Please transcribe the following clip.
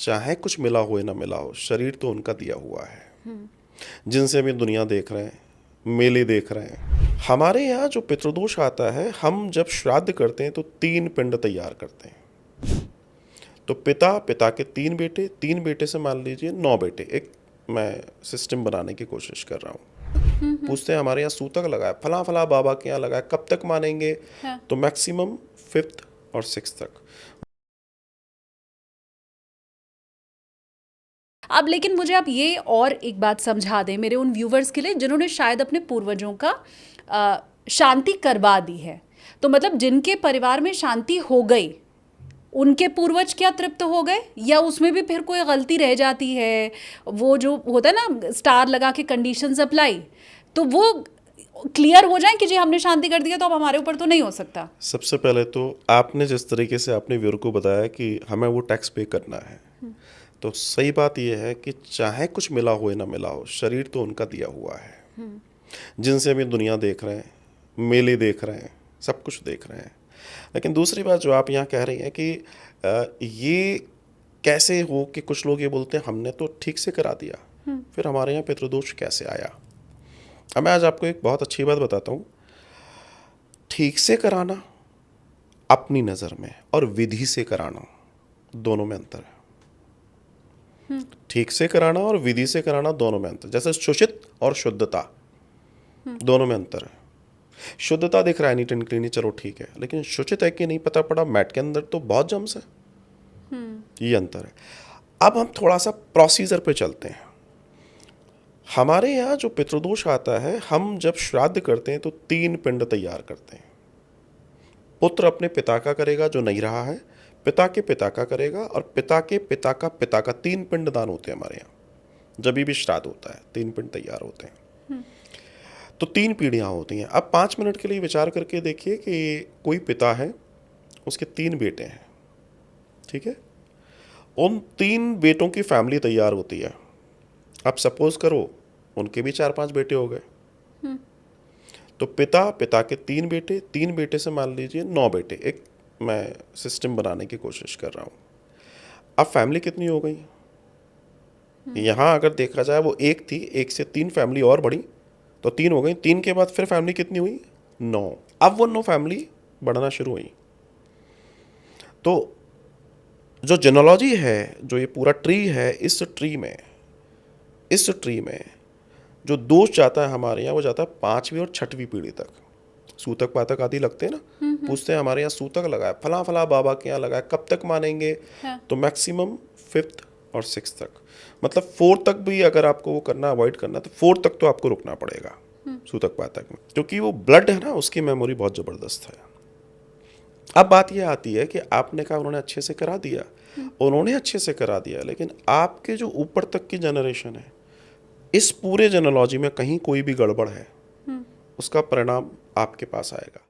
चाहे कुछ मिला हो या ना मिला हो, शरीर तो उनका दिया हुआ है, जिनसे हम ये दुनिया देख रहे हैं, मेले देख रहे हैं। हमारे यहाँ जो पितृदोष आता है, हम जब श्राद्ध करते हैं तो 3 पिंड तैयार करते हैं। तो पिता के 3 बेटे, 3 बेटे से मान लीजिए 9 बेटे। एक मैं सिस्टम बनाने की कोशिश कर रहा हूँ। पूछते हैं हमारे यहाँ सूतक लगा है, फला फला बाबा के यहाँ लगा है, कब तक मानेंगे? हाँ। तो मैक्सिमम 5th और 6th तक। अब लेकिन मुझे आप ये और एक बात समझा दें मेरे उन व्यूवर्स के लिए जिन्होंने शायद अपने पूर्वजों का शांति करवा दी है। तो मतलब जिनके परिवार में शांति हो गई, उनके पूर्वज क्या तृप्त हो गए, या उसमें भी फिर कोई गलती रह जाती है? वो जो होता है ना स्टार लगा के कंडीशंस अप्लाई, तो वो क्लियर हो जाए कि जी हमने शांति कर दिया तो अब हमारे ऊपर तो नहीं हो सकता। सबसे पहले तो आपने जिस तरीके से आपने व्यूअर को बताया कि हमें वो टैक्स पे करना है, तो सही बात यह है कि चाहे कुछ मिला हो या ना मिला हो, शरीर तो उनका दिया हुआ है, जिनसे हम ये दुनिया देख रहे हैं, मेले देख रहे हैं, सब कुछ देख रहे हैं। लेकिन दूसरी बात जो आप यहाँ कह रही हैं कि ये कैसे हो कि कुछ लोग ये बोलते हैं हमने तो ठीक से करा दिया, फिर हमारे यहाँ पितृदोष कैसे आया? अब मैं आज आपको एक बहुत अच्छी बात बताता हूँ। ठीक से कराना अपनी नज़र में और विधि से कराना, दोनों में अंतर है। ठीक से कराना और विधि से कराना दोनों में अंतर, जैसे शुचित और शुद्धता, दोनों में अंतर है। शुद्धता दिख रहा है नीट एंड क्लीन, चलो ठीक है, लेकिन शुचित है कि नहीं पता पड़ा, मैट के अंदर तो बहुत जम्स है। ये अंतर है। अब हम थोड़ा सा प्रोसीजर पे चलते हैं। हमारे यहाँ जो पितृदोष आता है, हम जब श्राद्ध करते हैं तो 3 पिंड तैयार करते हैं। पुत्र अपने पिता का करेगा जो नहीं रहा है, पिता के पिता का करेगा, और पिता के पिता का 3 पिंड दान होते हैं हमारे यहाँ। जब भी श्राद्ध होता है 3 पिंड तैयार होते हैं। तो 3 पीढ़ियाँ होती हैं। अब 5 मिनट के लिए विचार करके देखिए कि कोई पिता है, उसके 3 बेटे हैं, ठीक है? उन 3 बेटों की फैमिली तैयार होती है। अब सपोज करो उनके भी 4-5 बेटे हो गए, तो पिता के 3 बेटे, 3 बेटे से मान लीजिए 9 बेटे। एक मैं सिस्टम बनाने की कोशिश कर रहा हूँ। अब फैमिली कितनी हो गई? यहाँ अगर देखा जाए वो 1 थी, 1 से 3 फैमिली और बढ़ी तो 3 हो गई। 3 के बाद फिर फैमिली कितनी हुई? 9। अब वो 9 फैमिली बढ़ना शुरू हुई। तो जो जेनोलॉजी है, जो ये पूरा ट्री है, इस ट्री में जो दोष जाता है हमारे यहाँ, वो जाता है 5वीं और 6वीं पीढ़ी तक। सूतक पातक आदि लगते हैं ना, पूछते हैं हमारे यहाँ सूतक लगा है, फला फला बाबा के यहाँ लगा है, कब तक मानेंगे? हाँ। तो मैक्सिमम 5th और 6th तक, मतलब 4 तक भी अगर आपको वो करना, अवॉइड करना, तो 4 तक तो आपको रुकना पड़ेगा सूतक पातक में, क्योंकि वो ब्लड है ना, उसकी मेमोरी बहुत ज़बरदस्त है। अब बात ये आती है कि आपने कहा उन्होंने अच्छे से करा दिया, उन्होंने अच्छे से करा दिया, लेकिन आपके जो ऊपर तक की जनरेशन है, इस पूरे जेनोलॉजी में कहीं कोई भी गड़बड़ है, उसका परिणाम आपके पास आएगा।